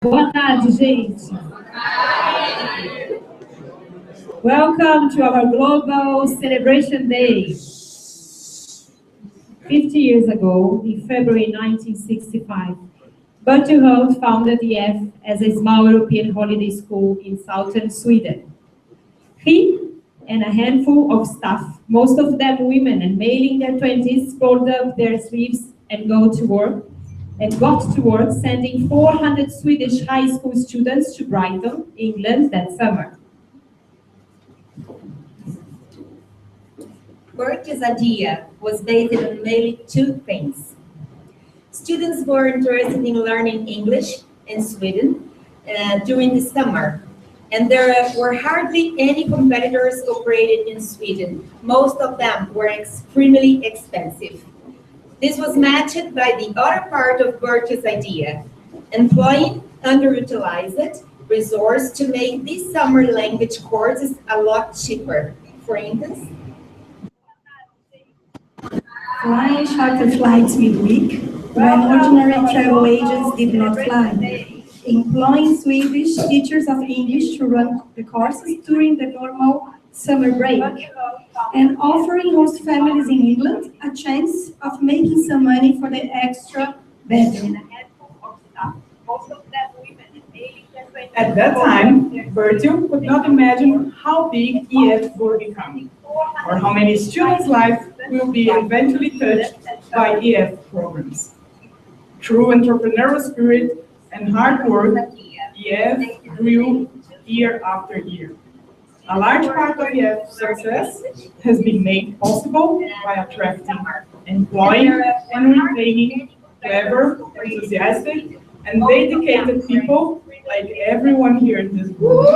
Boa tarde, gente. Welcome to our global celebration day. 50 years ago, in February 1965, Bertil Holt founded EF as a small European holiday school in southern Sweden. He and a handful of staff, most of them women and male in their 20s, rolled up their sleeves and got to work sending 400 Swedish high school students to Brighton, England that summer. Bertil's idea was based on mainly two things. Students were interested in learning English in Sweden during the summer, and there were hardly any competitors operated in Sweden. Most of them were extremely expensive. This was matched by the other part of Bertil's idea, employing underutilized resources to make these summer language courses a lot cheaper. For instance, flying charter flights midweek when ordinary travel agents did not fly, employing Swedish teachers of English to run the courses during the normal summer break, and offering host families in England a chance of making some money for the extra bedroom. At that time, Bertil could not imagine how big EF would become, or how many students' lives will be eventually touched by EF programs. Through entrepreneurial spirit and hard work, EF grew year after year. A large part of EF's success has been made possible by attracting, employing, and retaining clever, enthusiastic, and dedicated people like everyone here in this room.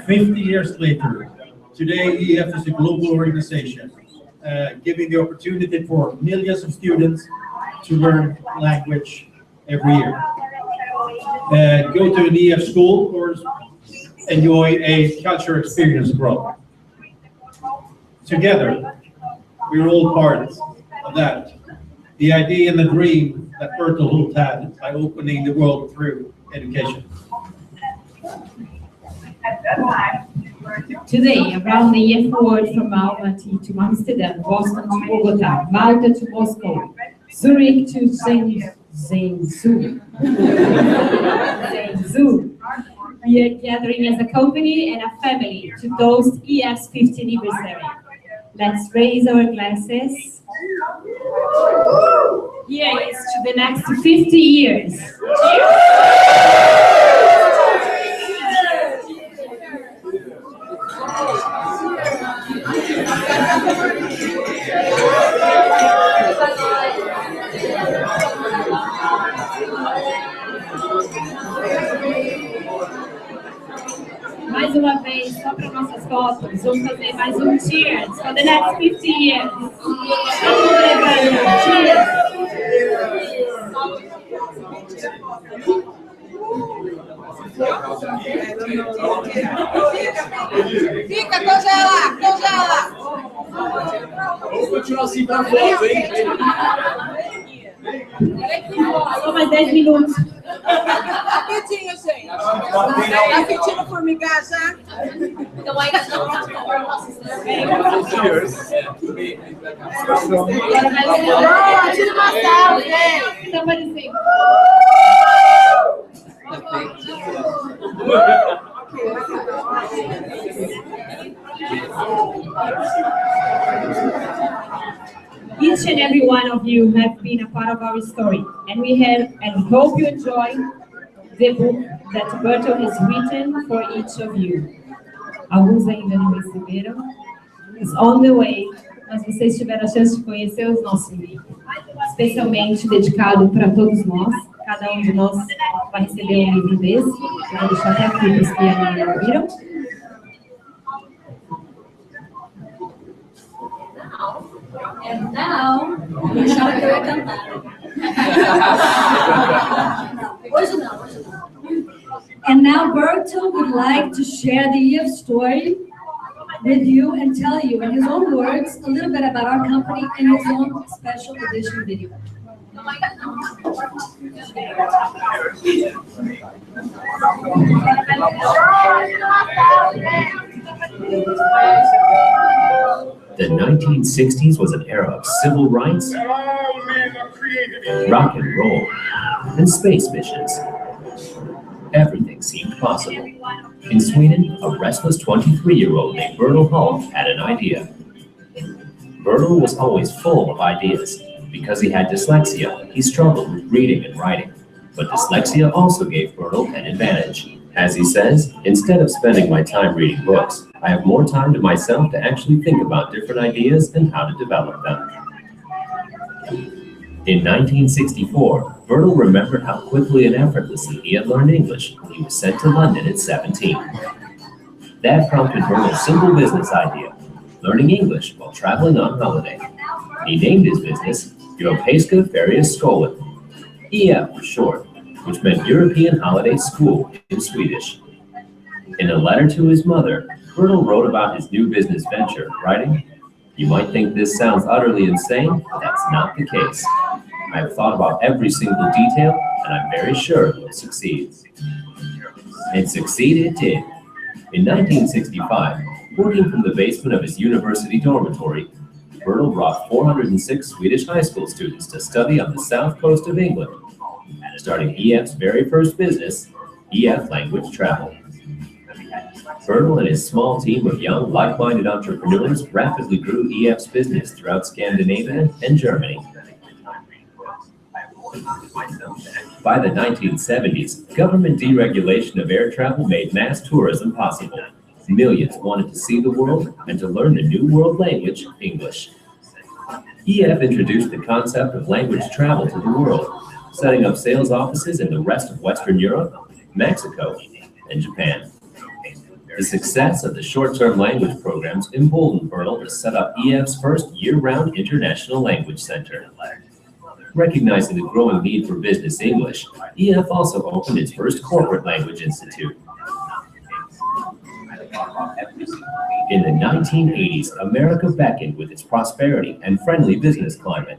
50 years later, today EF is a global organization, giving the opportunity for millions of students to learn language every year. Go to an EF school or enjoy a culture experience abroad. Together, we're all part of that. The idea and the dream that Bertil Holt had by opening the world through education. Today, around the EF world from Almaty to Amsterdam, Boston to Bogota, Malta to Moscow, Zurich to Zhengzhou. We are gathering as a company and a family to toast EF's 50th anniversary. Let's raise our glasses. Here is to the next 50 years. Mais uma vez, só para nossas fotos, vamos fazer mais cheers for the next 50 years. Cheers! Fica, congela! Vamos continuar assim pra foto, hein? Só mais 10 minutos. Rapidinho, gente. Tá sentindo formigar já? então ainda não Tira uma salva, Somebody sing. Each and every one of you have been a part of our story, and we hope you enjoy the book that Bertil has written for each of you. Alguns ainda não receberam. It's on the way, mas vocês tiveram a chance de conhecer os nossos livros, especialmente dedicado para todos nós. Cada um de nós vai receber um livro desse. Eu vou deixar até aqui para os que ainda não viram. And now, deixa eu cantar. Hoje não. And now Bertil would like to share the EF story with you and tell you in his own words a little bit about our company in his own special edition video. The 1960s was an era of civil rights, rock and roll, and space missions. Everything seemed possible. In Sweden, a restless 23-year-old named Bertil Hall had an idea. Bertil was always full of ideas. Because he had dyslexia, he struggled with reading and writing. But dyslexia also gave Bertil an advantage. As he says, instead of spending my time reading books, I have more time to myself to actually think about different ideas and how to develop them. In 1964, Bertil remembered how quickly and effortlessly he had learned English when he was sent to London at 17. That prompted Bertil's simple business idea, learning English while traveling on holiday. He named his business Europeiska Ferieskolan, EF for short, which meant European Holiday School in Swedish. In a letter to his mother, Bertil wrote about his new business venture, writing, "You might think this sounds utterly insane, but that's not the case. I have thought about every single detail, and I'm very sure it will succeed." And succeed it did. In 1965, working from the basement of his university dormitory, Bertil brought 406 Swedish high school students to study on the south coast of England, starting EF's very first business, EF Language Travel. Bertil and his small team of young, like-minded entrepreneurs rapidly grew EF's business throughout Scandinavia and Germany. By the 1970s, government deregulation of air travel made mass tourism possible. Millions wanted to see the world and to learn the new world language, English. EF introduced the concept of language travel to the world, setting up sales offices in the rest of Western Europe, Mexico, and Japan. The success of the short-term language programs emboldened Bertil to set up EF's first year-round international language center. Recognizing the growing need for business English, EF also opened its first corporate language institute. In the 1980s, America beckoned with its prosperity and friendly business climate.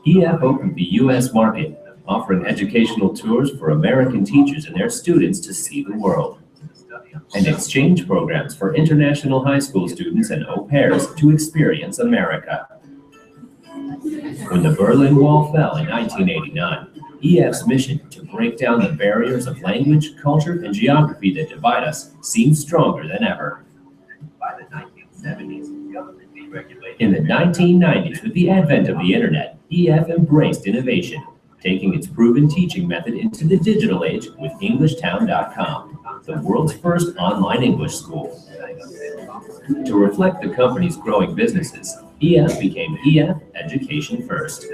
EF opened the U.S. market, offering educational tours for American teachers and their students to see the world, and exchange programs for international high school students and au pairs to experience America. When the Berlin Wall fell in 1989, EF's mission to break down the barriers of language, culture, and geography that divide us seemed stronger than ever. In the 1990s, with the advent of the internet, EF embraced innovation, taking its proven teaching method into the digital age with EnglishTown.com, the world's first online English school. To reflect the company's growing businesses, EF became EF Education First.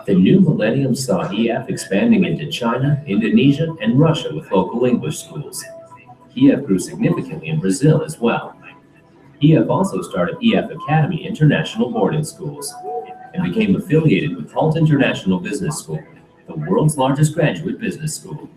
The new millennium saw EF expanding into China, Indonesia, and Russia with local English schools. EF grew significantly in Brazil as well. EF also started EF Academy International Boarding Schools and became affiliated with Halt International Business School, the world's largest graduate business school.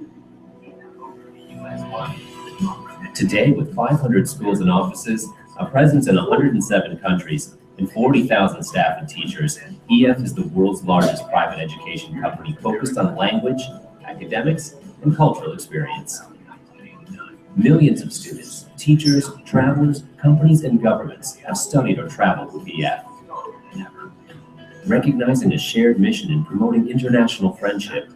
Today, with 500 schools and offices, a presence in 107 countries, and 40,000 staff and teachers, EF is the world's largest private education company focused on language, academics, and cultural experience. Millions of students, teachers, travelers, companies, and governments have studied or traveled with EF. Recognizing a shared mission in promoting international friendship,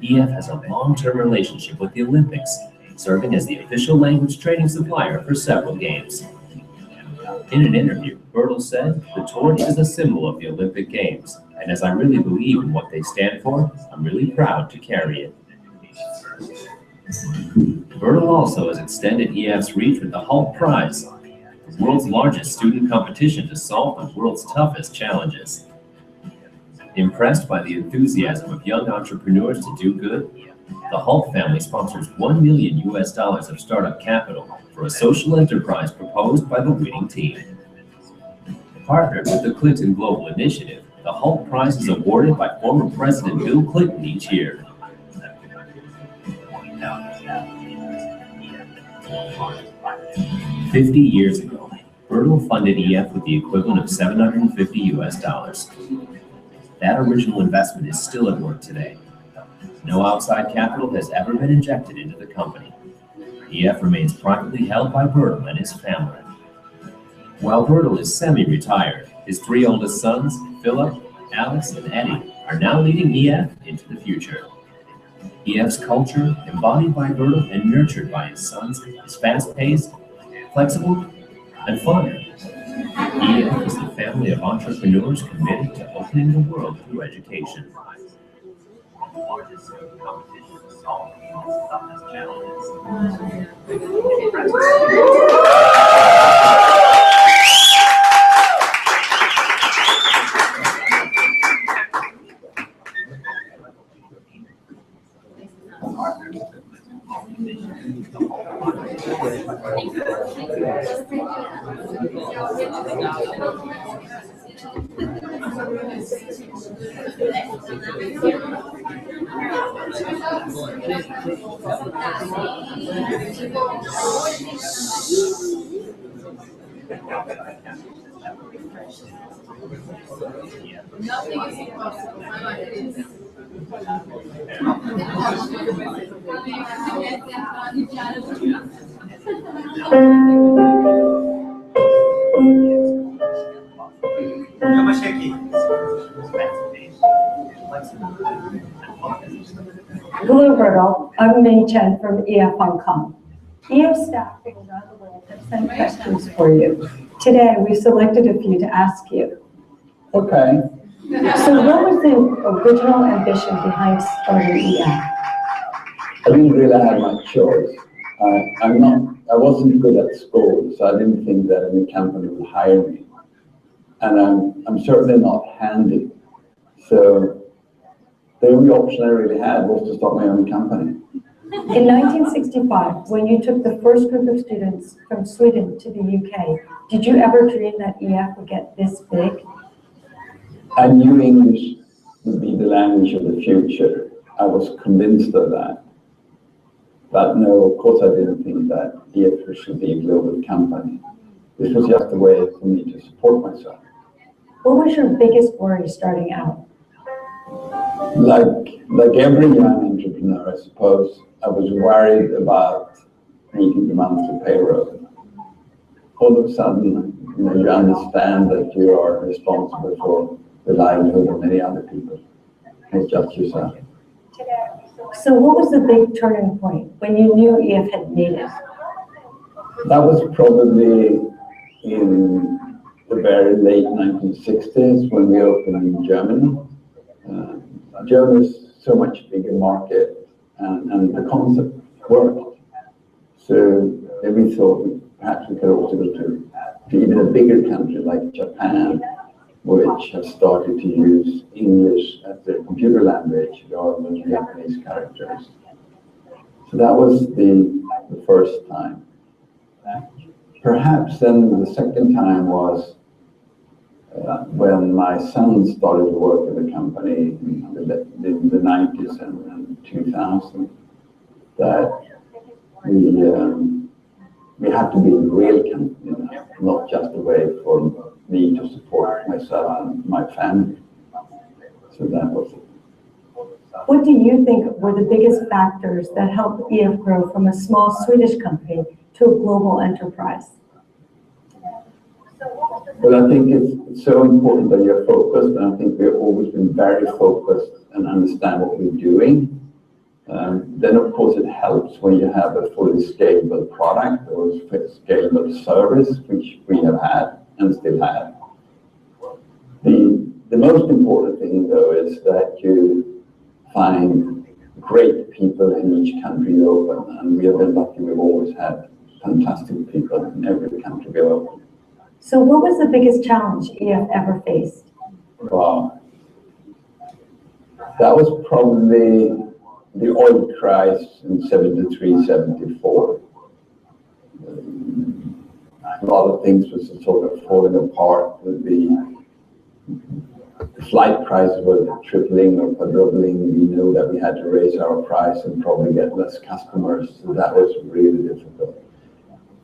EF has a long-term relationship with the Olympics, serving as the official language training supplier for several games. In an interview, Bertil said, "The torch is a symbol of the Olympic Games, and as I really believe in what they stand for, I'm really proud to carry it." Bertil also has extended EF's reach with the Halt Prize, the world's largest student competition to solve the world's toughest challenges. Impressed by the enthusiasm of young entrepreneurs to do good, the Halt family sponsors $1 million of startup capital for a social enterprise proposed by the winning team. Partnered with the Clinton Global Initiative, the Halt Prize is awarded by former President Bill Clinton each year. 50 years ago, Bertel funded EF with the equivalent of $750 US. That original investment is still at work today. No outside capital has ever been injected into the company. EF remains privately held by Bertel and his family. While Bertel is semi-retired, his 3 oldest sons, Philip, Alex, and Eddie, are now leading EF into the future. EF's culture, embodied by Bertel and nurtured by his sons, is fast-paced, flexible, and fun. EF is the family of entrepreneurs committed to opening the world through education. Nothing is impossible. Hello, Bertel. I'm Mei Chen from EF Hong Kong. EF staff from around the world have sent questions for you. Today, we selected a few to ask you. Okay. So what was the original ambition behind starting EF? I didn't really have much choice. I wasn't good at school, so I didn't think that any company would hire me. And I'm certainly not handy. So the only option I really had was to start my own company. In 1965, when you took the first group of students from Sweden to the UK, did you ever dream that EF would get this big? I knew English would be the language of the future. I was convinced of that. But no, of course I didn't think that EF should be a global company. This was just a way for me to support myself. What was your biggest worry starting out? Like every young entrepreneur, I suppose, I was worried about meeting the monthly payroll. All of a sudden, you understand that you are responsible for the livelihood of many other people, not just yourself. So what was the big turning point when you knew EF had made it? That was probably in the very late 1960s when we opened in Germany. Germany is so much bigger market and the concept worked. So then we thought perhaps we could also go to even a bigger country like Japan, which have started to use English as their computer language rather than Japanese characters. So that was the first time. Perhaps then the second time was when my son started to work at the company in the 90s and 2000, that we had to be a real company now, not just a way for me to support myself and my family. So that was it. What do you think were the biggest factors that helped EF grow from a small Swedish company to a global enterprise? Well, I think it's so important that you're focused, and I think we've always been very focused and understand what we're doing. Then, of course, it helps when you have a fully scalable product or scalable service, which we have had and still have. The most important thing, though, is that you find great people in each country you open, and we have been lucky. We've always had fantastic people in every country we open. So what was the biggest challenge EF ever faced? Wow. That was probably the oil crisis in 73, 74. A lot of things was sort of falling apart. With the flight prices were tripling or quadrupling. We knew that we had to raise our price and probably get less customers. So that was really difficult.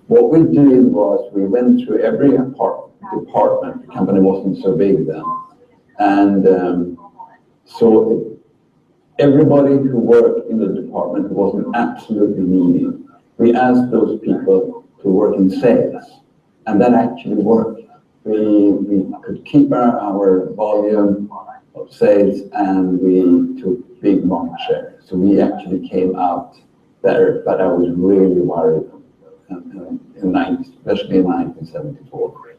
What we did was we went through every department. The company wasn't so big then. And so everybody who worked in the department who wasn't absolutely needed, we asked those people to work in sales. And that actually worked. We could keep our volume of sales, and we took big market share. So we actually came out better, but I was really worried, especially in 1974.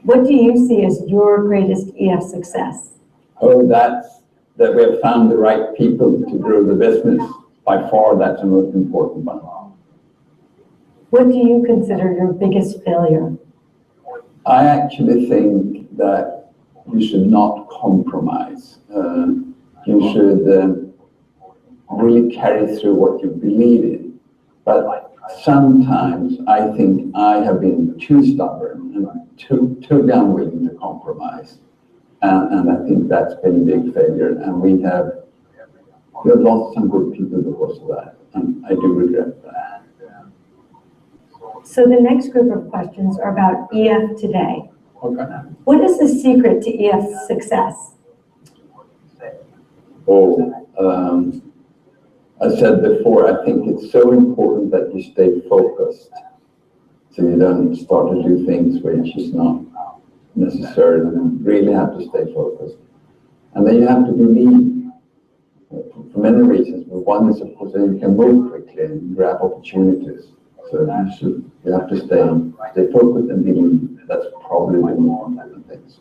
What do you see as your greatest EF success? Oh, that's that we have found the right people to grow the business. By far, that's the most important one. What do you consider your biggest failure? I actually think that you should not compromise. You should really carry through what you believe in. But sometimes I think I have been too stubborn and too unwilling to compromise. And I think that's been a big failure. And we have lost some good people because of that. And I do regret that. So the next group of questions are about EF today. Okay. What is the secret to EF's success? I said before, I think it's so important that you stay focused. So you don't start to do things which is not necessary. You really have to stay focused. And then you have to believe for many reasons. But one is, of course, that you can move quickly and grab opportunities. So you have to stay focused and believe. That's probably the most important things.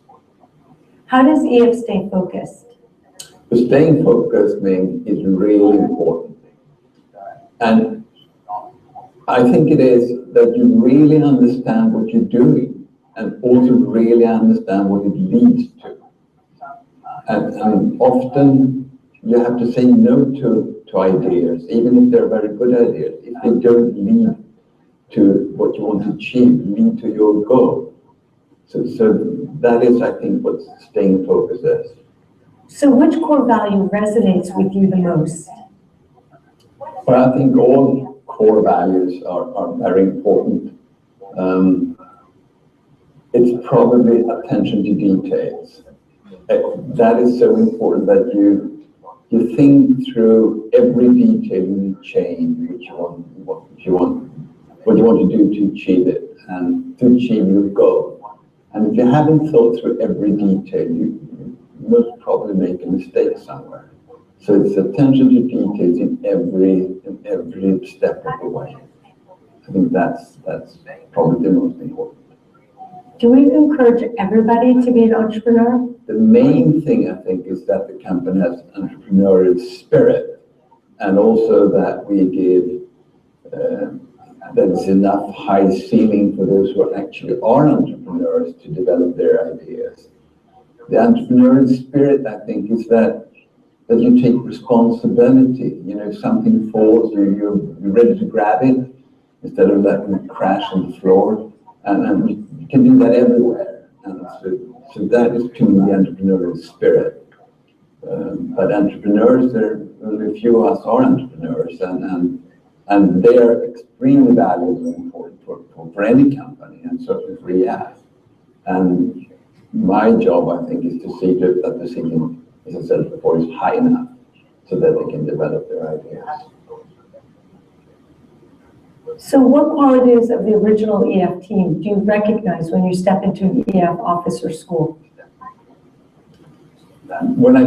How does EF stay focused? So staying focused is really important. And I think it is that you really understand what you're doing and also really understand what it leads to. And often you have to say no to ideas, even if they're very good ideas, if they don't lead to what you want to achieve, lead to your goal. So that is, I think, what staying focused is. So which core value resonates with you the most? Well, I think all core values are very important. It's probably attention to details. That is so important that you think through every detail in the chain, what you want to do to achieve it and to achieve your goal. And if you haven't thought through every detail, you most probably make a mistake somewhere. So it's attention to details in every step of the way. I think that's probably the most important. Do we encourage everybody to be an entrepreneur? The main thing, I think, is that the company has entrepreneurial spirit, and also that we give there's enough high ceiling for those who actually are entrepreneurs to develop their ideas. The entrepreneurial spirit, I think, is that you take responsibility. You know, if something falls, you're ready to grab it instead of letting it crash on the floor. And you can do that everywhere. And so that is, to me, the entrepreneurial spirit. But entrepreneurs, only a few of us are entrepreneurs, and they are extremely valuable and important for any company, and certainly for EF. And my job, I think, is to see that the ceiling, as I said before, is high enough so that they can develop their ideas. So what qualities of the original EF team do you recognize when you step into an EF office or school? When I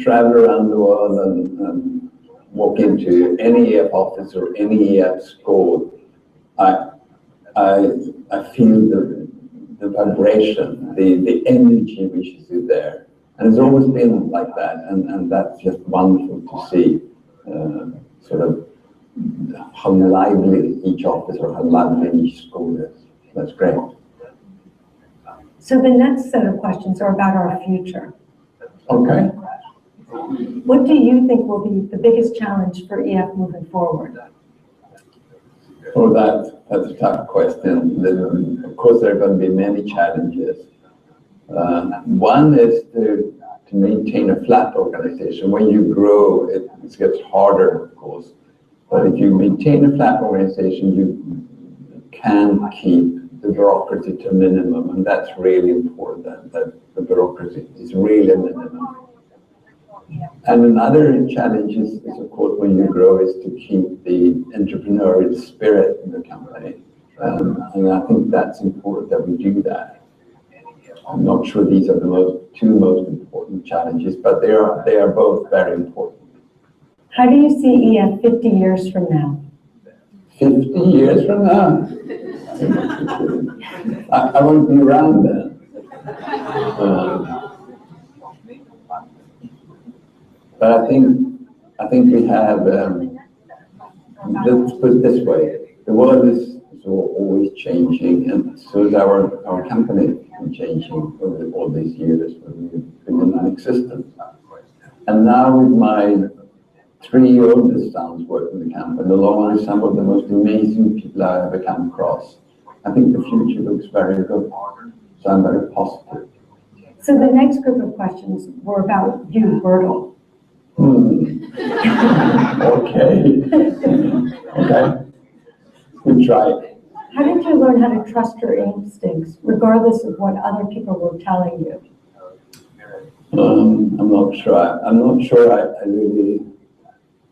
travel around the world and walk into any EF office or any EF school, I feel the vibration, the energy which is there. And it's always been like that, and that's just wonderful to see sort of how lively each office or how lively each school is. That's great. So the next set of questions are about our future. Okay. What do you think will be the biggest challenge for EF moving forward? Well, that's a tough question. Of course, there are going to be many challenges. One is to maintain a flat organization. When you grow, it gets harder, of course. But if you maintain a flat organization, you can keep the bureaucracy to a minimum, and that's really important, that the bureaucracy is really a minimum. And another challenge is of course, when you grow, is to keep the entrepreneurial spirit in the company. And I think that's important that we do that. I'm not sure these are the two most important challenges, but they are both very important. How do you see EF 50 years from now? 50 years from now? I won't be around then. But I think we have, let's put it this way, the world is always changing, and so is our company been changing over all these years when we've been non-existent. And now with my 3 oldest sons working in the company, along with some of the most amazing people I ever come across, I think the future looks very good. So I'm very positive. So the next group of questions were about you, Bertil. Okay. Okay. We try. How did you learn how to trust your instincts, regardless of what other people were telling you? I'm not sure. I'm not sure I really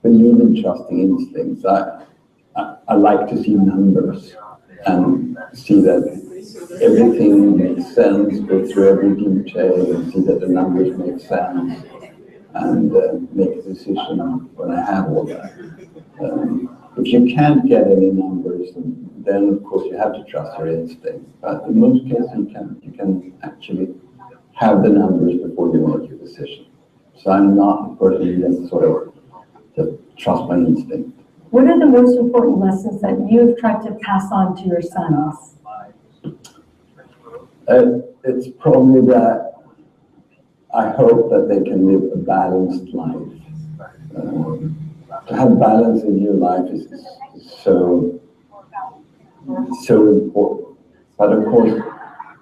believe in trusting instincts. I like to see numbers and see that everything makes sense, go through every detail and see that the numbers make sense, and make a decision when I have all that. If you can't get any numbers, then of course you have to trust your instinct. But in most cases, you can actually have the numbers before you make your decision. So I'm not a person that sort of just trust my instinct. What are the most important lessons that you've tried to pass on to your sons? It's probably that I hope that they can live a balanced life. To have balance in your life is so important. But of course,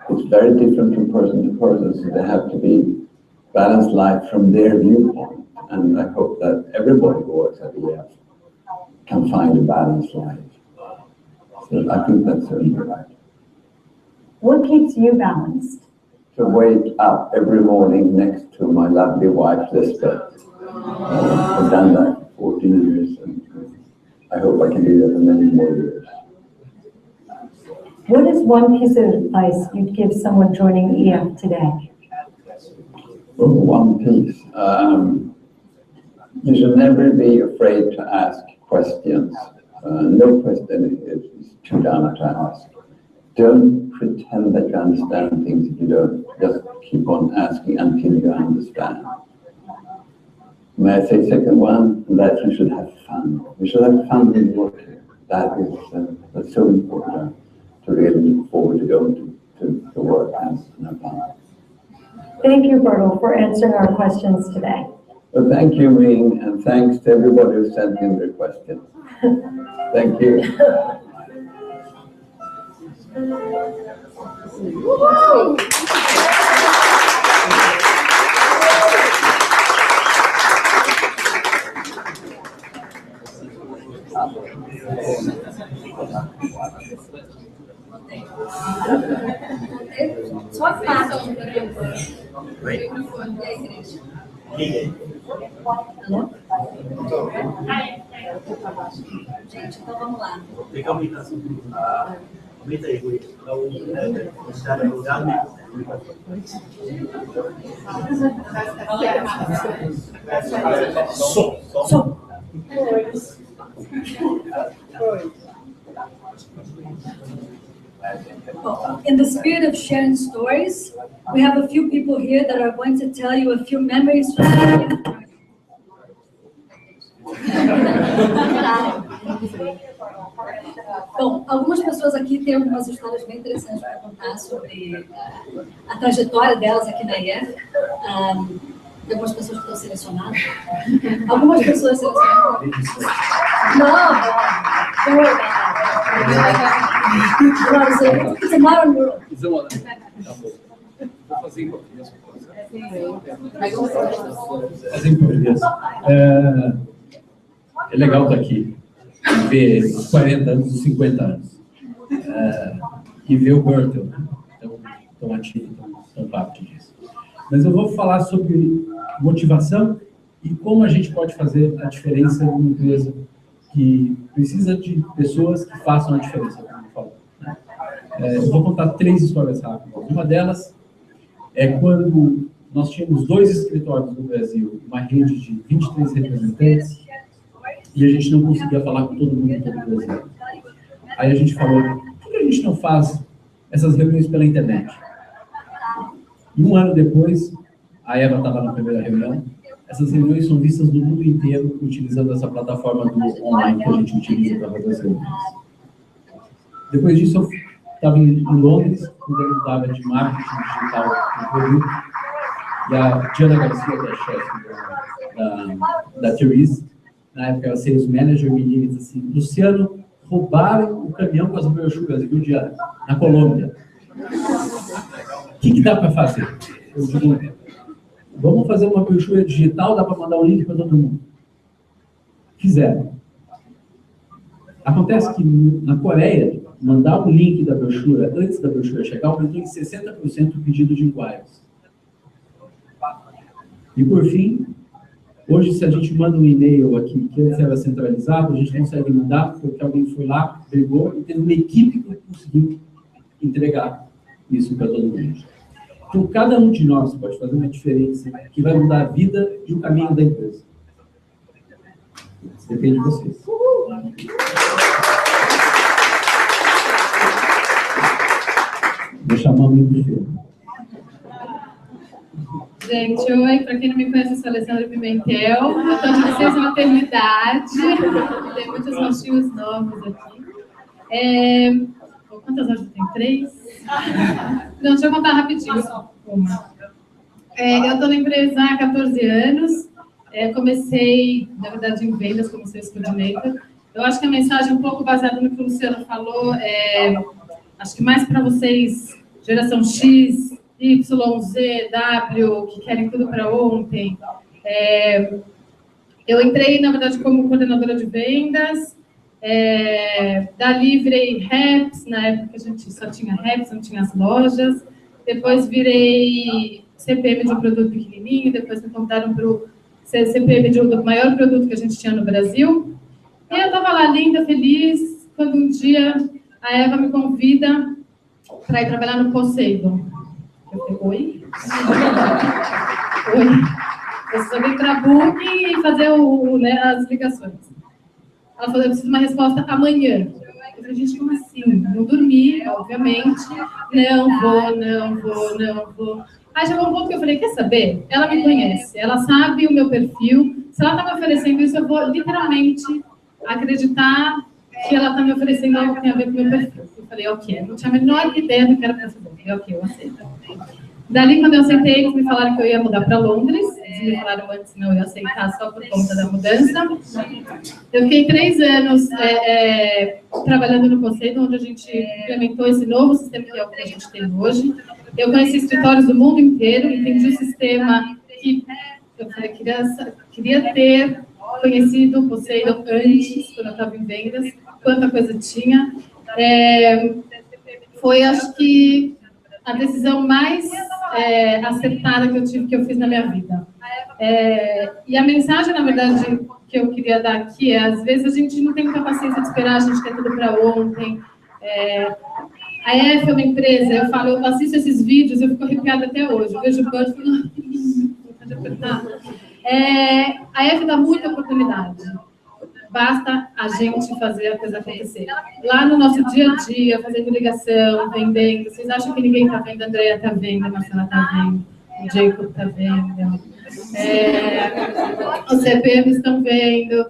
it's very different from person to person, so they have to be balanced life from their viewpoint. And I hope that everybody who works at EF can find a balanced life. So I think that's very right. What keeps you balanced? To wake up every morning next to my lovely wife, Lisbeth. I've done that for 14 years, and I hope I can do that for many more years. What is one piece of advice you'd give someone joining EF today? Oh, one piece. You should never be afraid to ask questions. No question is too dumb to ask. Don't pretend that you understand things if you don't. Just keep on asking until you understand. May I say second one? That you should have fun. You should have fun with work here. That's so important to really look forward to going to work and have fun. Thank you, Bertil, for answering our questions today. Well, thank you, Ming, and thanks to everybody who sent in their questions. Thank you. Só fácil. Gente, então vamos lá. In the spirit of sharing stories, we have a few people here that are going to tell you a few memories from the Bom, algumas pessoas aqui têm algumas histórias bem interessantes para contar sobre a trajetória delas aqui na IEF. Tem algumas pessoas que estão selecionadas. Algumas pessoas selecionadas. Não worry about that. It's a modern world. Fazer em português. É legal estar aqui, ver os 40 anos, os 50 anos. e ver o Bertel, né? Tão ativo, tão parte disso. Mas eu vou falar sobre motivação e como a gente pode fazer a diferença em uma empresa que precisa de pessoas que façam a diferença, como eu falo, né? Eu vou contar 3 histórias rápidas. Uma delas é quando nós tínhamos 2 escritórios no Brasil, uma rede de 23 representantes, e a gente não conseguia falar com todo mundo em todo o Brasil. Aí a gente falou, por que a gente não faz essas reuniões pela internet? E 1 ano depois, a Eva estava na primeira reunião, essas reuniões são vistas no mundo inteiro, utilizando essa plataforma do online que a gente utiliza para fazer as reuniões. Depois disso, eu estava em Londres, cuidando da área de marketing digital do produto, e a Diana Garcia, que é a chefe da Therese, na época ela sales manager, me disse assim, Luciano, roubaram o caminhão com as brochuras, viu, Diana? Na Colômbia. O que dá para fazer? Eu digo, vamos fazer uma brochura digital, dá para mandar um link para todo mundo. Fizeram. Acontece que na Coreia, mandar um link da brochura antes da brochura chegar aumentou em 60% o pedido de inquiries. E por fim, hoje se a gente manda um e-mail aqui, que antes era centralizado, a gente consegue mandar porque alguém foi lá, pegou e teve uma equipe que conseguiu entregar isso para todo mundo. Então, cada um de nós pode fazer uma diferença que vai mudar a vida e o caminho da empresa. Isso depende de vocês. Vou chamar a mãe do filho. Gente, oi, para quem não me conhece, eu sou a Alessandra Pimentel, eu estou de licença maternidade, tem muitos rostinhos novos aqui. Quantas horas eu tenho? 3? Não, deixa eu contar rapidinho, só uma. Eu estou na empresa há 14 anos, comecei, na verdade, em vendas, como sales coordinator. Eu acho que a mensagem é um pouco baseada no que o Luciano falou, acho que mais para vocês, geração X, Y, Z, W, que querem tudo para ontem. Eu entrei, na verdade, como coordenadora de vendas, dali virei reps, na época a gente só tinha reps, não tinha as lojas. Depois virei CPM de um produto pequenininho, depois me convidaram para o CPM do maior produto que a gente tinha no Brasil. E eu estava lá linda, feliz, quando um dia a Eva me convida para ir trabalhar no Poseidon. Eu falei, oi? Oi? Eu só vim para Booking e fazer as ligações. Ela falou, eu preciso de uma resposta amanhã. Eu falei, gente, como assim? Não dormi, obviamente. Não vou. Aí chegou um ponto que eu falei, quer saber? Ela me conhece, ela sabe o meu perfil. Se ela está me oferecendo isso, eu vou literalmente acreditar que ela está me oferecendo algo que tem a ver com o meu perfil. Eu falei, ok, não tinha a menor ideia do que era para fazer. Eu falei, ok, eu aceito. Dali, quando eu aceitei, eles me falaram que eu ia mudar para Londres. Eles me falaram antes, não, eu ia aceitar só por conta da mudança. Eu fiquei 3 anos trabalhando no Poseidon, onde a gente implementou esse novo sistema que é o que a gente tem hoje. Eu conheci escritórios do mundo inteiro, entendi o sistema que eu falei, queria ter conhecido o Poseidon antes, quando eu estava em vendas, quanta coisa tinha. Foi, acho que, a decisão mais acertada que eu fiz na minha vida. E a mensagem, na verdade, que eu queria dar aqui às vezes a gente não tem muita paciência de esperar, a gente quer tudo para ontem. A EF é uma empresa, eu assisto esses vídeos, eu fico arrepiada até hoje. Eu vejo o Bud falando, pode apertar. A EF dá muita oportunidade. Basta a gente fazer a coisa acontecer. Lá no nosso dia a dia, fazendo ligação, vendendo. Vocês acham que ninguém está vendo? A Andrea está vendo, a Marcela está vendo, o Jacob está vendo, os CPMs estão vendo.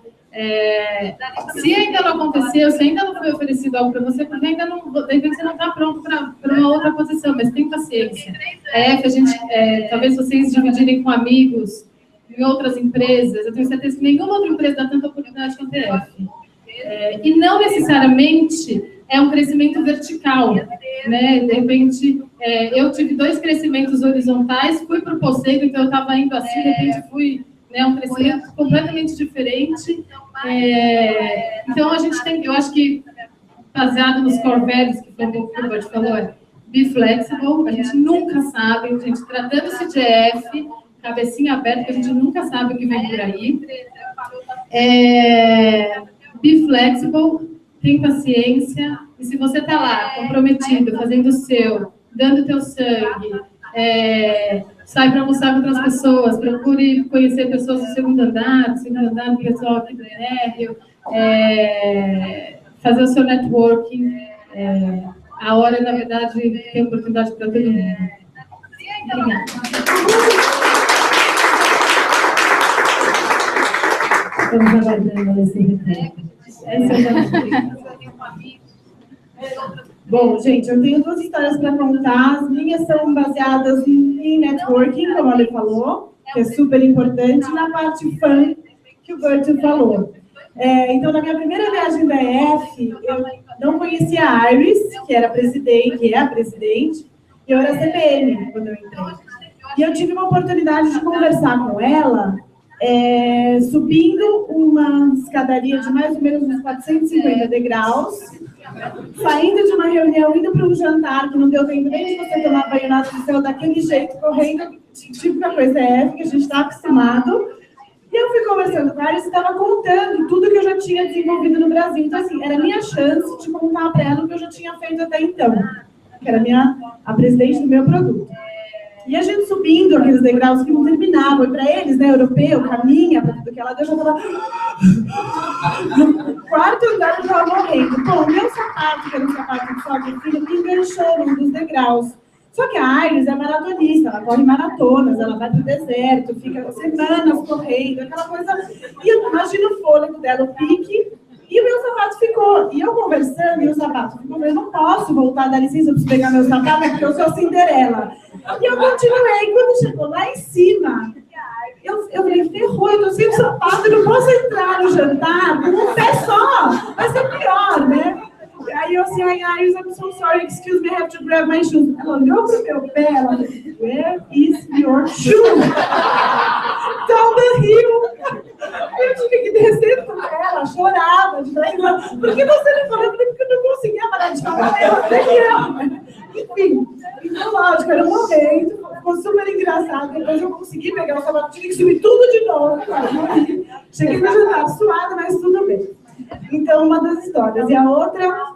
Se ainda não aconteceu, se ainda não foi oferecido algo para você, porque ainda não, de repente você não está pronto para uma outra posição, mas tem paciência. Que a gente, talvez vocês dividirem com amigos em outras empresas, eu tenho certeza que nenhuma outra empresa dá tanta oportunidade quanto a EF. E não necessariamente é um crescimento vertical, né? De repente, eu tive 2 crescimentos horizontais, fui para o Poseidon, então eu estava indo assim, de repente fui, um crescimento completamente diferente. Então, a gente tem, eu acho que baseado nos core values, que foi um pouco que o Bert falou, é be flexible, a gente nunca sabe, a gente tratando-se de EF, cabecinha aberta, que a gente nunca sabe o que vem por aí. Be flexible, tem paciência, e se você está lá, comprometido, fazendo o seu, dando o teu sangue, sai para almoçar com outras pessoas, procure conhecer pessoas do segundo andar, pessoal aqui do térreo, fazer o seu networking. A hora, na verdade, tem oportunidade para todo mundo. Obrigada. Estamos aguardando esse retorno. Bom, gente, eu tenho duas histórias para contar. As minhas são baseadas em networking, como a Ale falou, que é super importante, e na parte fã que o Bert falou. Então, na minha primeira viagem da EF, eu não conhecia a Iris, que era presidente, que é a presidente, e eu era CPM quando eu entrei. E eu tive uma oportunidade de conversar com ela, subindo uma escadaria de mais ou menos uns 450 degraus, saindo de uma reunião, indo para um jantar, que não deu tempo nem de você tomar banho nada do céu daquele jeito, correndo, típica coisa EF, que a gente está acostumado. E eu fui conversando com ela e estava contando tudo que eu já tinha desenvolvido no Brasil. Então, assim, era a minha chance de contar para ela o que eu já tinha feito até então, que era a presidente do meu produto. E a gente subindo aqueles degraus que não terminavam, e para eles, né, europeu, caminha, para tudo que ela deu, já estava... No quarto andar eu estava morrendo. Bom, o meu sapato, que era um sapato de sol de filho, me enganchou num dos degraus. Só que a Iris é maratonista, ela corre maratonas, ela vai pro deserto, fica semanas correndo, aquela coisa... E eu imagino o fôlego dela, o pique, e o meu sapato ficou. E eu conversando, e o sapato ficou, eu não posso voltar, dá licença, eu preciso pegar meu sapato, porque eu sou Cinderela. E eu continuei, quando chegou lá em cima, eu falei, ferrou, eu tô sem o sapato, eu não posso entrar no jantar com um pé só, vai ser pior, né? Aí eu assim, Iris, I'm so sorry, excuse me, I have to grab my shoes. Ela olhou pro meu pé, ela disse, where is your shoe? Down the hill. Eu tive que descer com ela, chorava, de raiva. Por que você não falou? Porque eu não conseguia parar de falar. Enfim, então, lógico, era um momento, ficou super engraçado. Depois eu consegui pegar o sapato, tive que subir tudo de novo. Cheguei no jantar suada, mas tudo bem. Então, uma das histórias. E a outra,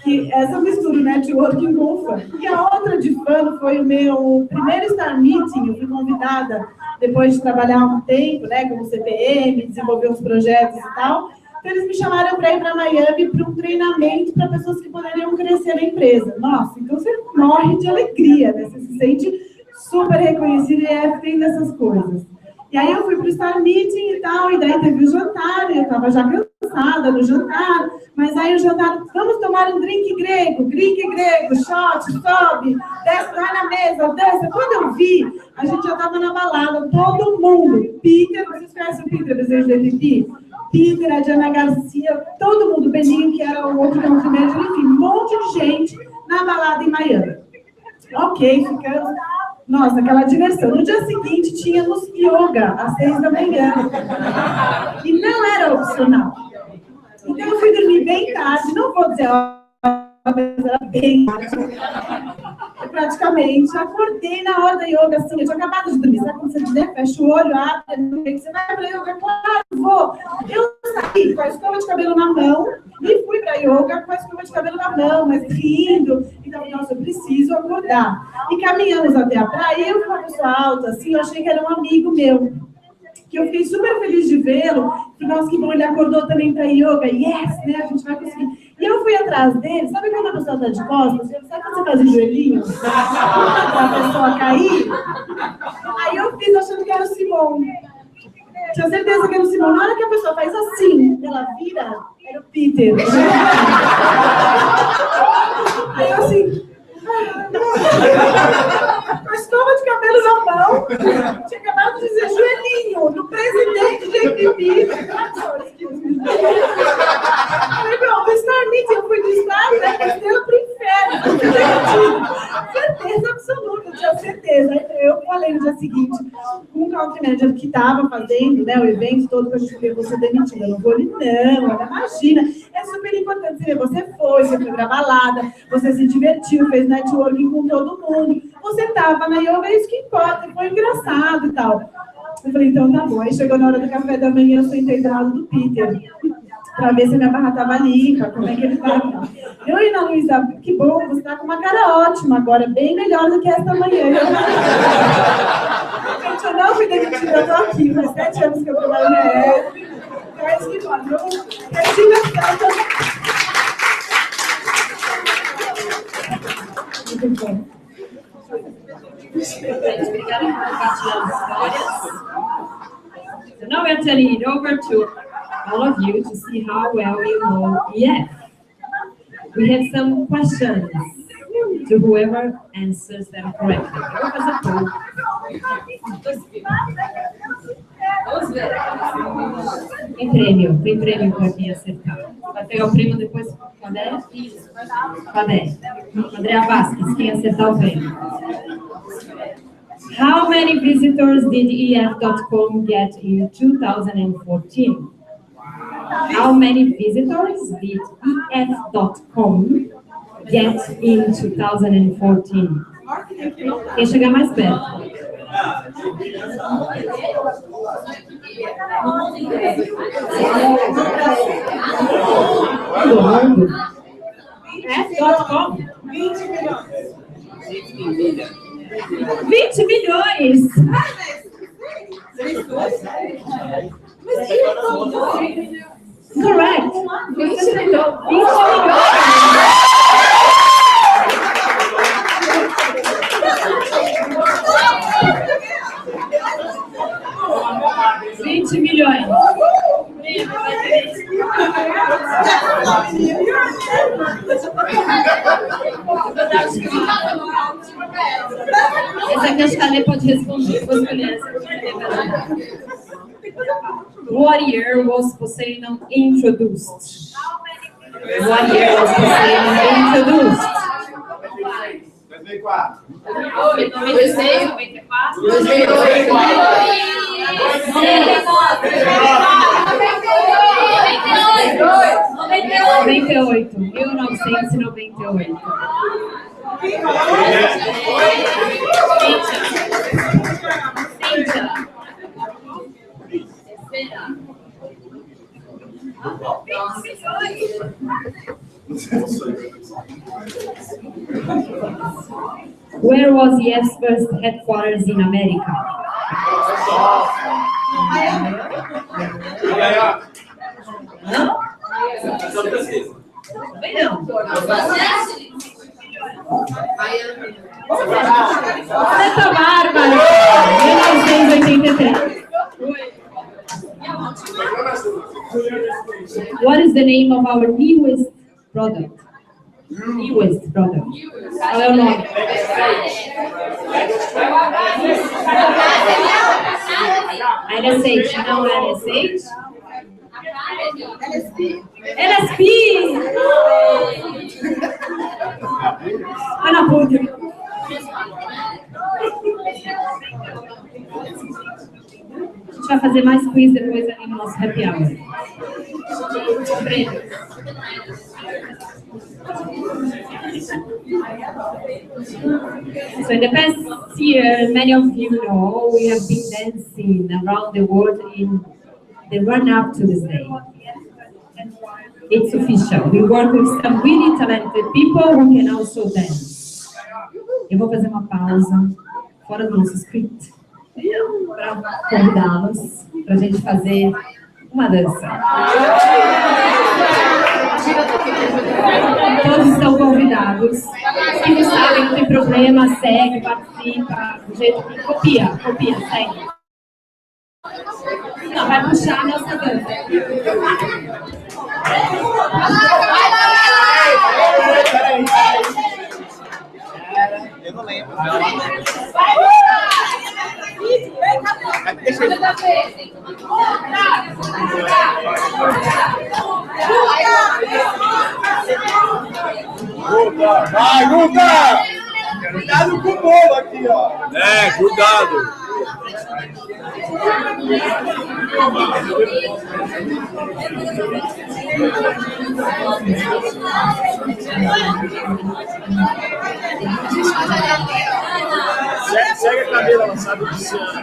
que essa mistura, networking com o fã. E a outra de fã foi o meu primeiro Star Meeting. Eu fui convidada, depois de trabalhar um tempo, né, como CPM, desenvolver uns projetos e tal. Então, eles me chamaram para ir para Miami para um treinamento para pessoas que poderiam crescer na empresa. Nossa, então você morre de alegria, né? Você se sente super reconhecido e tem dessas coisas. E aí eu fui para o Star Meeting e tal, e daí teve o jantar, e eu estava já cansada no jantar, mas aí o jantar, vamos tomar um drink grego, shot, sobe, desce, vai na mesa, dança. Quando eu vi, a gente já estava na balada, todo mundo. Peter, vocês conhecem o Peter, desejo de MVP? Peter, a Diana Garcia, todo mundo, Beninho, que era o outro que é um primeiro, enfim, um monte de gente na balada em Miami. Ok, ficamos... Nossa, aquela diversão. No dia seguinte, tínhamos yoga, às 6 da manhã. E não era opcional. Então, eu fui dormir bem tarde, não vou dizer, mas era bem tarde. Eu praticamente acordei na hora da yoga, assim, eu tinha acabado de dormir. Sabe quando você fecha o olho, abre, você vai para yoga? Claro, vou. Eu saí com a escova de cabelo na mão e fui para yoga com a escova de cabelo na mão, mas rindo. Então, nossa, eu preciso acordar. E caminhamos até a praia, eu com uma pessoa alta, assim, eu achei que era um amigo meu. Que eu fiquei super feliz de vê-lo. Nossa, que bom, ele acordou também para yoga. Yes, né, a gente vai conseguir. E eu fui atrás dele. Sabe quando a pessoa está de costas? Sabe quando você faz o joelhinho? Para a pessoa cair? Aí eu fiz achando que era o Simão. Tinha certeza que era o Simão. Na hora que a pessoa faz assim, ela vira, era o Peter. Aí eu assim... A escova de cabelo na mão, tinha acabado de dizer joelhinho do presidente de MVP. Falei, não, do Star Meeting, eu fui do Star, né? Estrela pro inferno. Certeza absoluta. não tinha certeza. Eu falei no dia seguinte, com o country manager que estava fazendo, né, o evento todo, que a gente falou, você demitida. Eu não vou ali, não, olha, imagina. É super importante você ver, você foi pra balada, você se divertiu, fez networking com todo mundo. Você estava na yoga, é isso que importa, foi engraçado e tal. Eu falei, então tá bom. Aí chegou na hora do café da manhã, eu sentei do lado do Peter, para ver se a minha barra estava limpa, como é que ele estava. Eu e Ana Luísa, que bom, você está com uma cara ótima agora, bem melhor do que esta manhã. Gente, eu não fui demitida, eu estou aqui, faz 7 anos que eu trabalho na EF. Então é isso que pode. Eu tive muito bom. Obrigada por compartilhar as histórias. So now we're turning it over to all of you to see how well you know EF. We have some questions to whoever answers them correctly. Eu vou fazer poll. Tem prêmio para quem acertar. Vai pegar o prêmio depois com a Dé? Com a Dé. Andrea Vasquez, quem acertar o prêmio. How many visitors did EF.com get in 2014? How many visitors did EF.com get in 2014? Quem chegar mais perto? F.com? 20 milhões! Correct! 20 milhões! 20 milhões! Essa aqui acho que a Lê pode responder. Vou escolher essa. What year was Poseidon introduced? What year was Poseidon introduced? 94. 96, 94. 98. 1998. Where was EF's first headquarters in America? Não? Também não. Santa Bárbara, 1983. What is the name of our newest product? Newest product. Qual é o nome? LSH, não LSH? LSP! Ana Puta. A gente vai fazer mais quiz depois ali no nosso happy hour. So in the past year, many of you know, we have been dancing around the world in the run-up to this day. It's official. We work with some really talented people who can also dance. Eu vou fazer uma pausa fora do nosso script para convidá-los para a gente fazer uma dança. Todos estão convidados. Se não sabem, não tem problema, segue, participa, do jeito que copia, segue. Não, vai puxar a nossa dança. Eu não lembro. Vai, Luca! Cuidado com o bolo aqui, ó. É, cuidado. Segue a Camila, ela sabe o que se ama.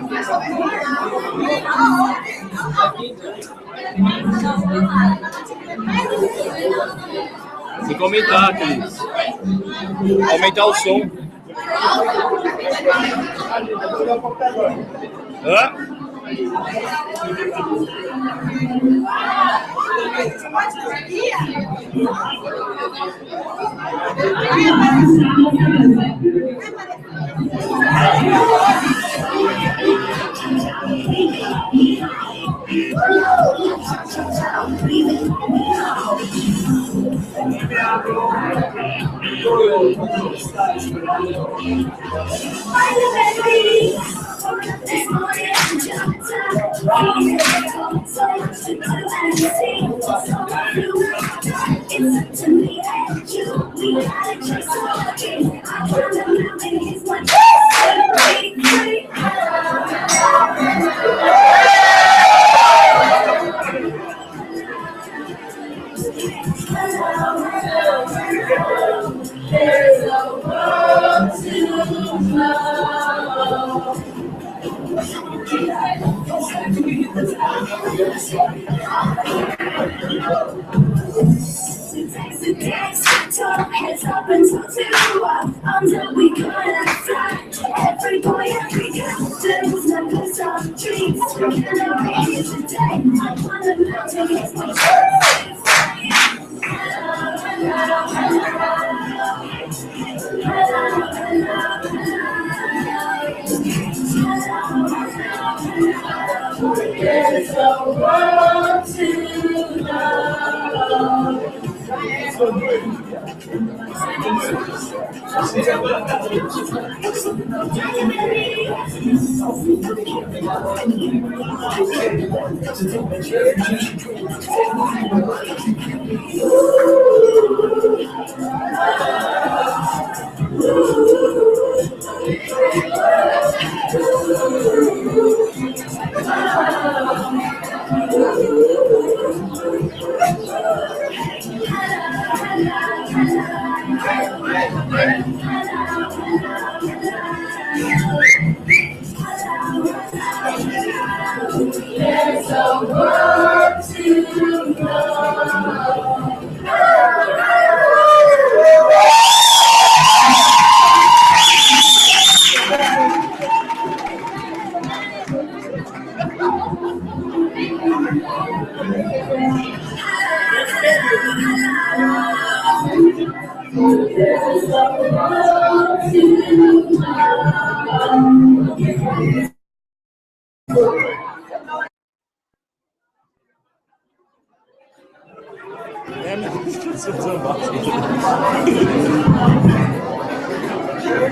Tem que aumentar, Cris. Aumentar o som. Hã?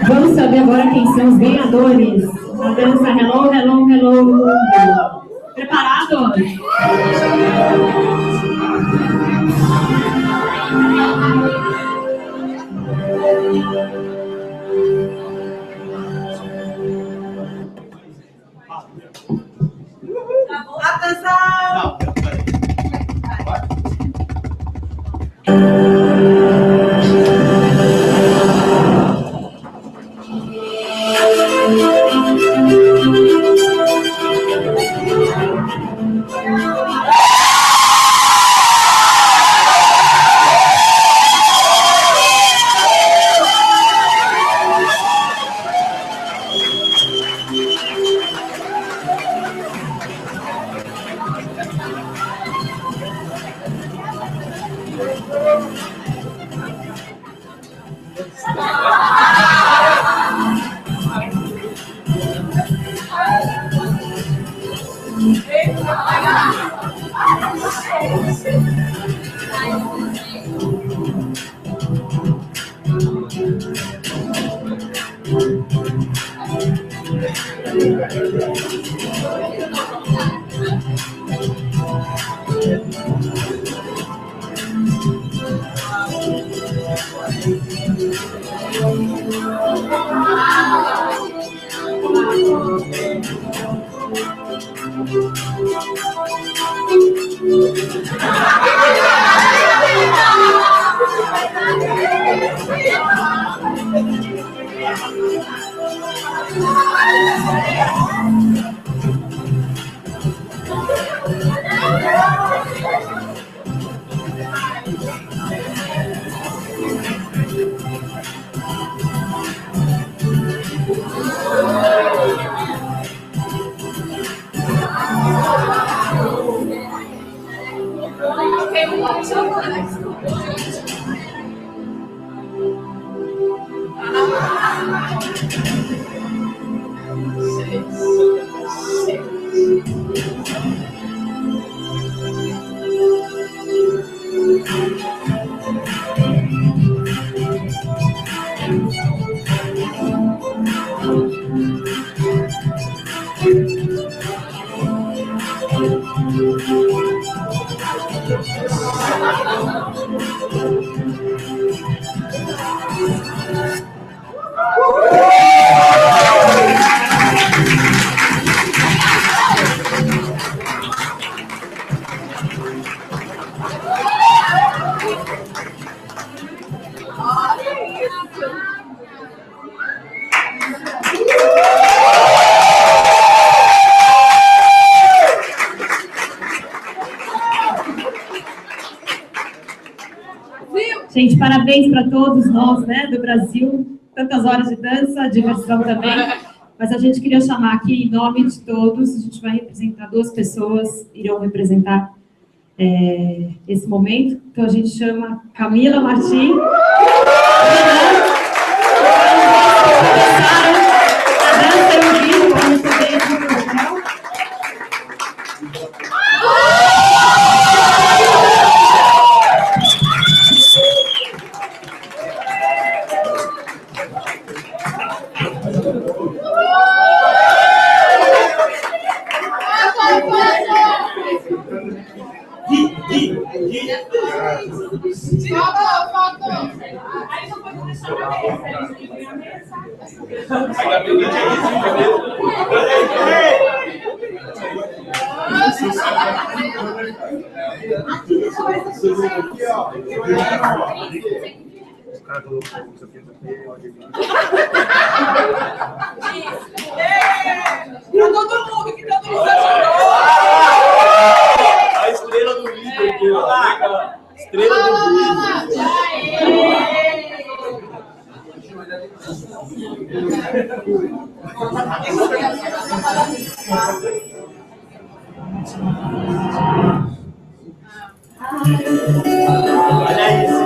Vamos saber agora quem são os ganhadores da dança Hello, Hello, Hello Mundo. Preparados? Atenção! Gente, parabéns para todos nós, né, do Brasil. Tantas horas de dança, diversão também. Mas a gente queria chamar aqui, em nome de todos, a gente vai representar 2 pessoas, irão representar esse momento. Então a gente chama Camila Martim. A dança e o vídeo, vamos poder ir no local. A estrela do vídeo aqui, ó. Estrela do vídeo. Olha isso.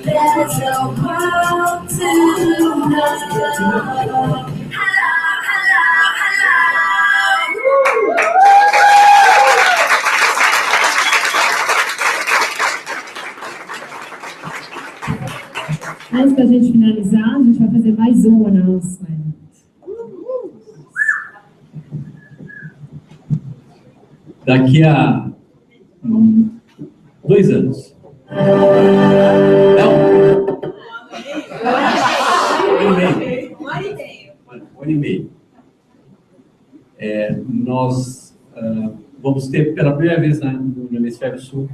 There's a world to know. Hello, hello, hello. Antes da gente finalizar, a gente vai fazer mais um announcement. Daqui a 2 anos. Não. 1 ano e meio. Nós vamos ter pela primeira vez no Hemisfério Sul,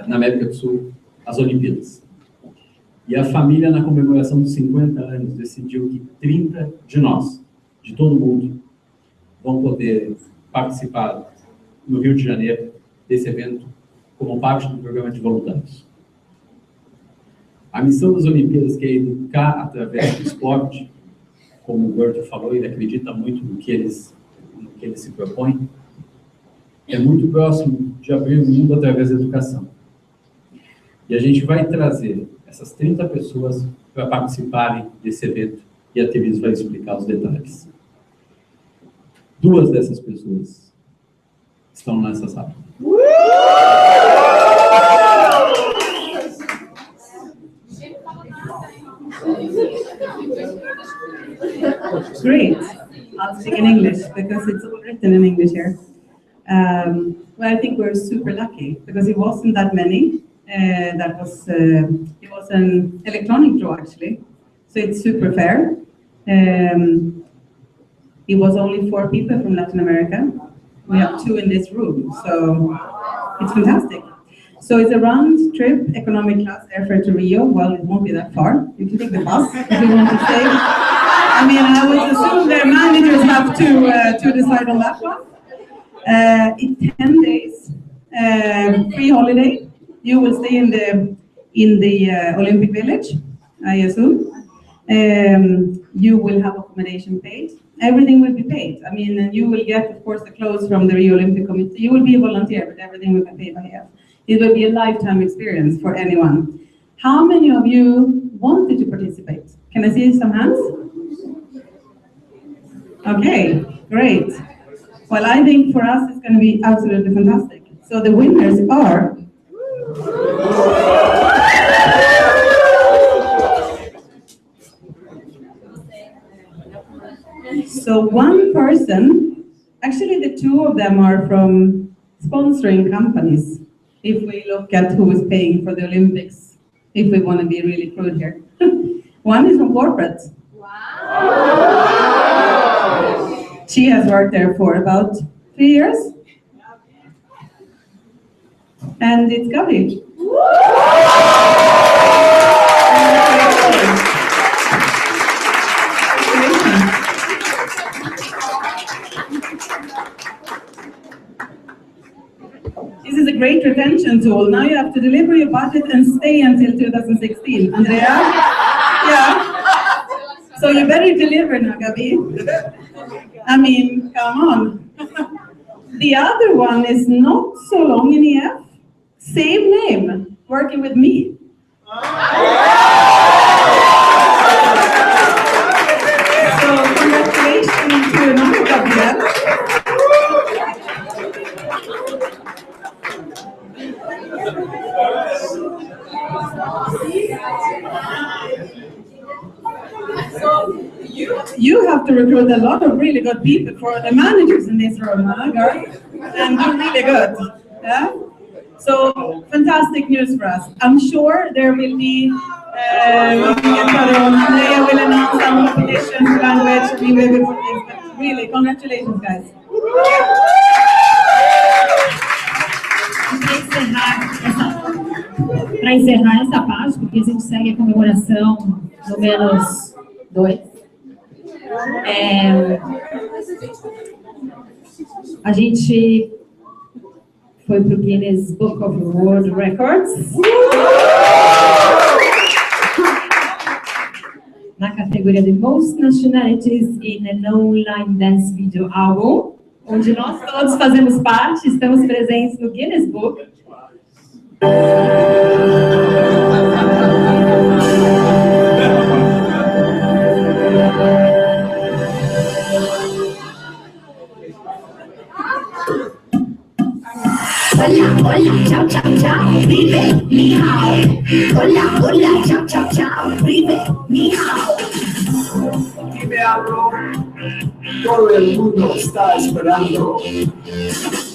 na América do Sul, as Olimpíadas. E a família, na comemoração dos 50 anos, decidiu que 30 de nós, de todo mundo, vão poder participar no Rio de Janeiro desse evento como parte do programa de voluntários. A missão das Olimpíadas, que é educar através do esporte, como o Berto falou, ele acredita muito no que eles se propõem, é muito próximo de abrir o mundo através da educação. E a gente vai trazer essas 30 pessoas para participarem desse evento e a Teresa vai explicar os detalhes. 2 dessas pessoas estão nessa sala. Great. I'll speak in English because it's all written in English here. Well, I think we're super lucky because it wasn't that many. It was an electronic draw actually, so it's super fair. It was only 4 people from Latin America. We have 2 in this room, so it's fantastic. So it's a round trip, economic class airfare to Rio. Well, it won't be that far. You can take the bus if you want to stay. I mean, I would assume their managers have to decide on that one. It's 10 days, free holiday. You will stay in the Olympic Village, I assume. You will have accommodation paid. Everything will be paid. I mean, and you will get, of course, the clothes from the Rio Olympic Committee. You will be a volunteer, but everything will be paid by EF. It will be a lifetime experience for anyone. How many of you wanted to participate? Can I see some hands? Okay, great. Well, I think for us it's going to be absolutely fantastic. So the winners are... So one person, actually the 2 of them are from sponsoring companies. If we look at who is paying for the Olympics, if we want to be really crude here. One is from corporate. Wow. She has worked there for about 3 years. And it's Gabi. This is a great retention tool. Now you have to deliver your budget and stay until 2016. Andrea? Yeah. So you better deliver now, Gabi. I mean, come on. The other one is not so long in EF. Same name, working with me. So congratulations to another Gabrielle. You have to recruit a lot of really good people for the managers in this room, huh, girl? And do really good. Yeah? So, fantastic news for us. I'm sure there will be, Andrea will announce some competitions, language, and we will be putting, but really, congratulations, guys. Para encerrar essa parte, porque a gente segue a comemoração no menos 2. A gente foi para o Guinness Book of World Records na categoria de Most Nationalities in an Online Dance Video Album, onde nós todos fazemos parte, estamos presentes no Guinness Book. Hola, hola, chao, chao, chao, vive, ni hao. Hola, hola, chao, chao, chao, vive, ni hao. Dime algo, todo el mundo está esperando.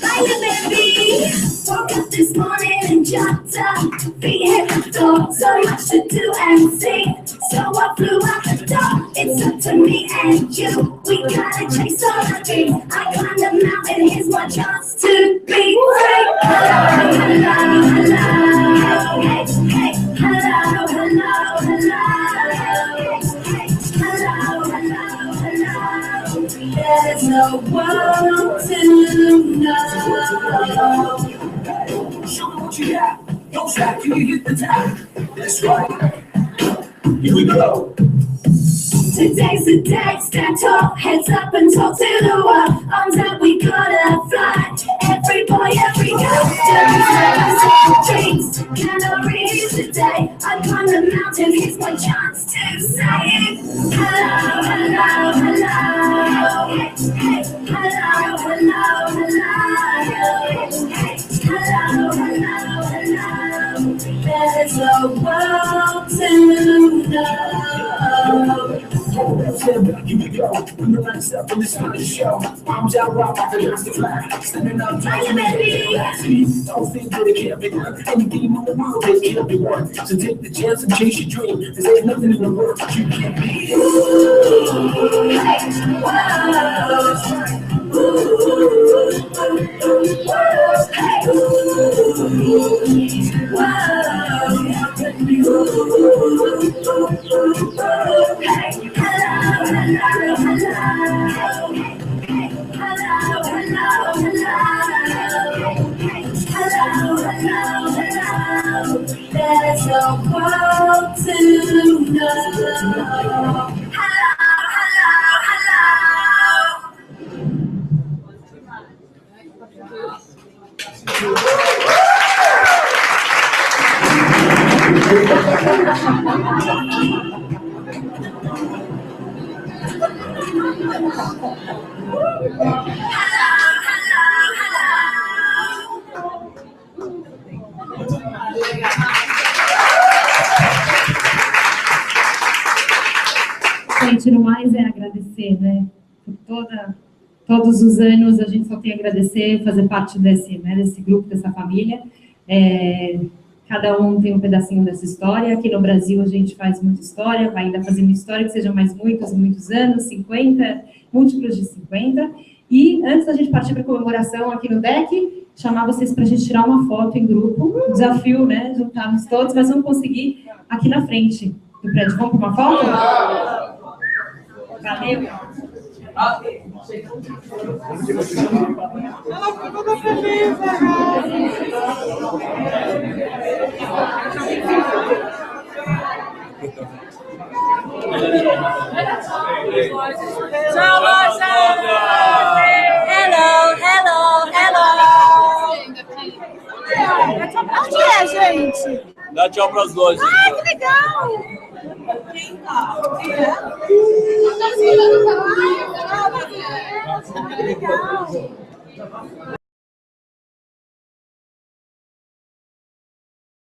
Baile, baby, woke up this morning and jumped up. Feet hit the door, so much to do and see. So I flew out the door, it's up to me and you. We gotta chase all our dreams. I climbed the mountain, here's my chance to be free. Hello, hello, hello. Hey, hey, hello, hello, hello. Hey, hello, hello, hello. There's no world to know. Show me what you have. Don't stop till you hit the top. That's right. Here we go. Today's the day, stand tall, heads up and talk to the world. Arms out, we gotta fly. Every boy, every girl, dreams. Can I reach the day? I climb the mountain, here's my chance to say hello, hello, hello. Hey, hey, hello, hello, hello. Hey, hello, hello, hello. There's a world to know. Here we go. When the lights up and it's time to show. Arms out, rock off the dance to fly. Standing up, dancing, don't think that it can't be done. Anything in the world that can't be won. So take the chance and chase your dream. There's ain't nothing in the world that you can't be. Hey, there's no world to know. Gente, no mais é agradecer, né? Por todos os anos a gente só tem a agradecer, fazer parte desse grupo, dessa família. Cada um tem um pedacinho dessa história. Aqui no Brasil a gente faz muita história, vai ainda fazendo história que sejam mais muitos anos, 50, múltiplos de 50. E antes da gente partir para a comemoração aqui no deck, chamar vocês para a gente tirar uma foto em grupo. Desafio, né? Juntarmos todos, mas vamos conseguir aqui na frente do prédio. Vamos para uma foto? Valeu! Ela ficou toda feliz, Tchau, Rosa! Hello, hello, hello! Onde é, gente? Dá tchau pras lojas. Ai, que legal! Que legal!